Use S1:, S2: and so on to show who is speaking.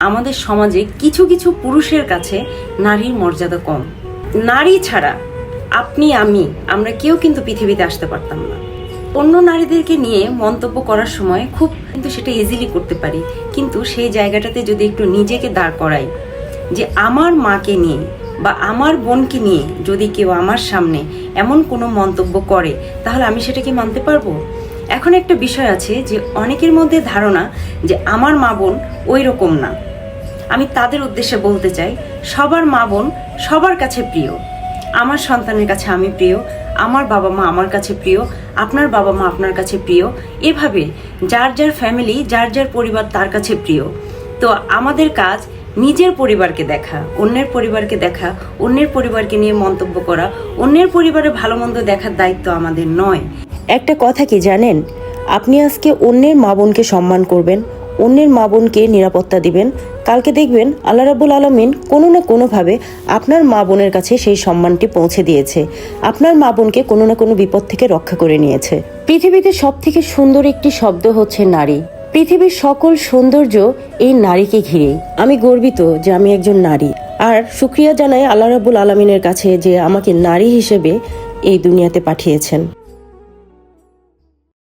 S1: আমাদের সমাজে কিছু কিছু পুরুষের কাছে নারীর মর্যাদা কম। নারী ছাড়া আপনি আমরা কেউ কিন্তু পৃথিবীতে আসতে পারতাম না। অন্য নারীদেরকে নিয়ে মন্তব্য করার সময় খুব কিন্তু সেটা ইজিলি করতে পারি, কিন্তু সেই জায়গাটাতে যদি একটু নিজেকে দাঁড় করাই যে আমার মাকে নিয়ে বা আমার বোনকে নিয়ে যদি কেউ আমার সামনে এমন কোনো মন্তব্য করে তাহলে আমি সেটা কি মানতে পারবো? এখন একটা বিষয় আছে যে অনেকের মধ্যে ধারণা যে আমার মা বোন ওই রকম না। আমি তাদের উদ্দেশ্যে বলতে চাই, সবার মা বোন সবার কাছে প্রিয়। আমার সন্তানের কাছে আমি প্রিয়, আমার বাবা মা আমার কাছে প্রিয়, আপনার বাবা মা আপনার কাছে প্রিয়। এভাবে যার যার ফ্যামিলি, যার যার পরিবার তার কাছে প্রিয়। তো আমাদের কাজ নিজের পরিবারকে দেখা, অন্যের পরিবারকে দেখা, অন্যের পরিবারকে নিয়ে মন্তব্য করা, অন্যের পরিবারে ভালো মন্দ দেখার দায়িত্ব আমাদের নয়।
S2: একটা কথা কি জানেন, আপনি আজকে অন্যের মা বোনকে সম্মান করবেন, অন্যের মা বোনকে নিরাপত্তা দিবেন, কালকে দেখবেন আল্লাহ রাব্বুল আলামিন কোনো না কোনোভাবে আপনার মা বোনের কাছে সেই সম্মানটি পৌঁছে দিয়েছে, আপনার মা বোনকে কোনো না কোনো বিপদ থেকে রক্ষা করে নিয়েছে। পৃথিবীতে সব থেকে সুন্দর একটি শব্দ হচ্ছে নারী। পৃথিবীর সকল সৌন্দর্য এই নারীকে ঘিরে। আমি গর্বিত যে আমি একজন নারী, আর শুকরিয়া জানাই আল্লাহ রাব্বুল আলামিনের কাছে যে আমাকে নারী হিসেবে এই দুনিয়াতে পাঠিয়েছেন।